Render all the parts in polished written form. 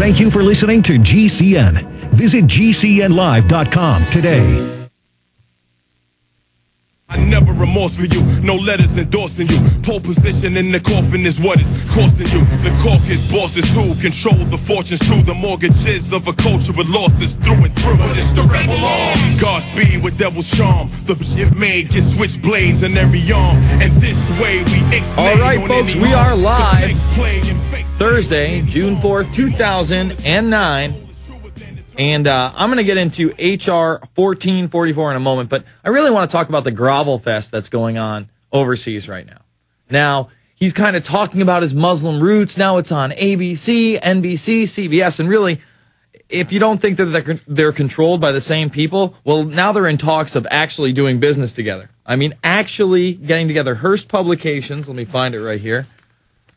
Thank you for listening to GCN. Visit GCNlive.com today. I never remorse for you, no letters endorsing you. Pole position in the coffin is what is costing you. The caucus bosses who control the fortunes too. The mortgages of a culture with losses through and through. But it's the rebel arms. Godspeed with devil's charm. The shit made get switchblades in every arm. And this way we explain. All right, folks, we are live. Thursday, June 4th, 2009. And I'm going to get into H.R. 1444 in a moment, but I really want to talk about the grovel fest that's going on overseas right now. Now, he's kind of talking about his Muslim roots. Now it's on ABC, NBC, CBS, and really, if you don't think that they're controlled by the same people, well, now they're in talks of actually doing business together. I mean, actually getting together. Hearst Publications, let me find it right here.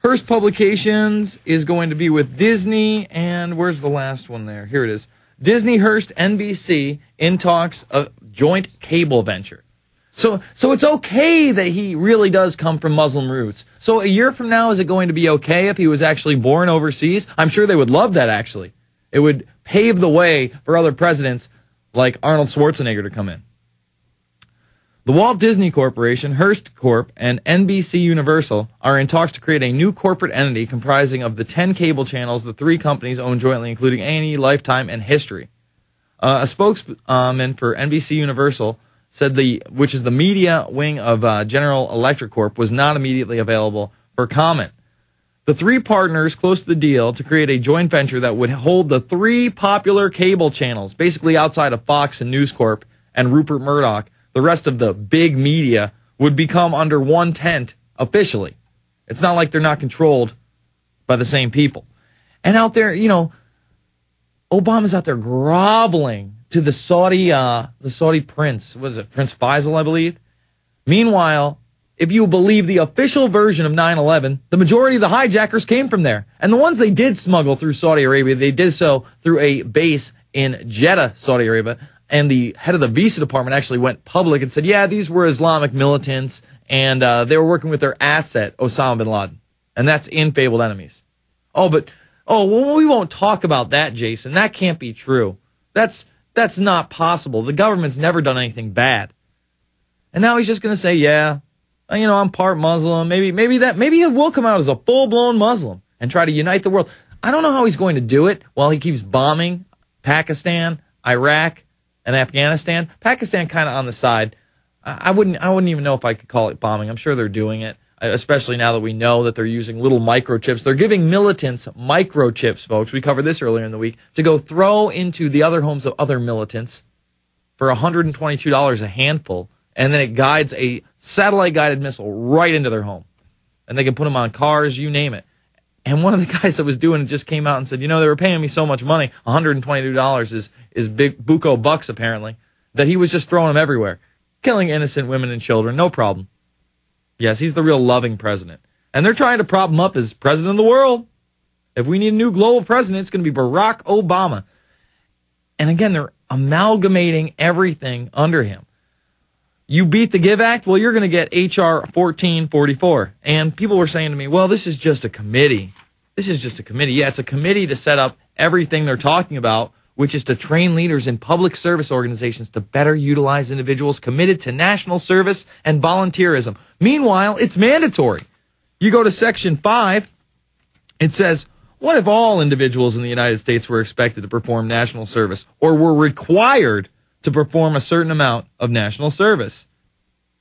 Hearst Publications is going to be with Disney, and where's the last one there? Here it is. Disney, Hearst, NBC in talks of joint cable venture. So it's okay that he really does come from Muslim roots. So a year from now, is it going to be okay if he was actually born overseas? I'm sure they would love that, actually. It would pave the way for other presidents like Arnold Schwarzenegger to come in. The Walt Disney Corporation, Hearst Corp., and NBC Universal are in talks to create a new corporate entity comprising of the 10 cable channels the three companies own jointly, including A&E, Lifetime, and History. A spokesman for NBC Universal said which is the media wing of General Electric Corp., was not immediately available for comment. The three partners close to the deal to create a joint venture that would hold the three popular cable channels, basically outside of Fox and News Corp. And Rupert Murdoch. The rest of the big media would become under one tent officially. It's not like they're not controlled by the same people. And out there, you know, Obama's out there groveling to the Saudi prince. What is it? Prince Faisal, I believe. Meanwhile, if you believe the official version of 9/11, the majority of the hijackers came from there. And the ones they did smuggle through Saudi Arabia, they did so through a base in Jeddah, Saudi Arabia. And the head of the visa department actually went public and said, yeah, these were Islamic militants, and they were working with their asset, Osama bin Laden. And that's in Fabled Enemies. Well, we won't talk about that, Jason. That can't be true. That's not possible. The government's never done anything bad. And now he's just going to say, yeah, you know, I'm part Muslim. Maybe he will come out as a full-blown Muslim and try to unite the world. I don't know how he's going to do it while he keeps bombing Pakistan, Iraq, and Afghanistan. Pakistan kind of on the side. I wouldn't even know if I could call it bombing. I'm sure they're doing it, especially now that we know that they're using little microchips. They're giving militants microchips, folks. We covered this earlier in the week, to go throw into the other homes of other militants for $122 a handful, and then it guides a satellite-guided missile right into their home. And they can put them on cars, you name it. And one of the guys that was doing it just came out and said, you know, they were paying me so much money, $122 is big buco bucks apparently, that he was just throwing them everywhere, killing innocent women and children, no problem. Yes, he's the real loving president. And they're trying to prop him up as president of the world. If we need a new global president, it's going to be Barack Obama. And again, they're amalgamating everything under him. You beat the GIVE Act, well, you're going to get H.R. 1444. And people were saying to me, well, this is just a committee. This is just a committee. Yeah, it's a committee to set up everything they're talking about, which is to train leaders in public service organizations to better utilize individuals committed to national service and volunteerism. Meanwhile, it's mandatory. You go to Section 5, it says, what if all individuals in the United States were expected to perform national service or were required to perform a certain amount of national service?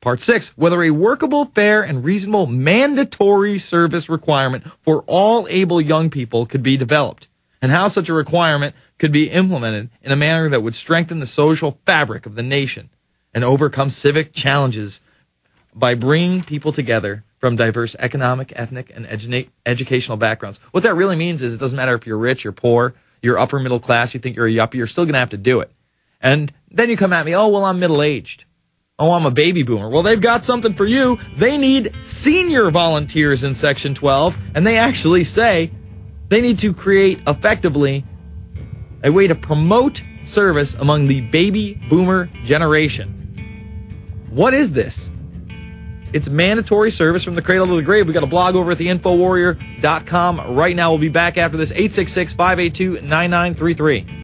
Part 6, whether a workable, fair, and reasonable mandatory service requirement for all able young people could be developed, and how such a requirement could be implemented in a manner that would strengthen the social fabric of the nation and overcome civic challenges by bringing people together from diverse economic, ethnic, and educational backgrounds. What that really means is it doesn't matter if you're rich, you're poor, you're upper middle class, you think you're a yuppie, you're still going to have to do it. And then you come at me, oh, well, I'm middle-aged. Oh, I'm a baby boomer. Well, they've got something for you. They need senior volunteers in Section 12, and they actually say they need to create, effectively, a way to promote service among the baby boomer generation. What is this? It's mandatory service from the cradle to the grave. We got a blog over at the Infowarrior.com right now. We'll be back after this. 866-582-9933.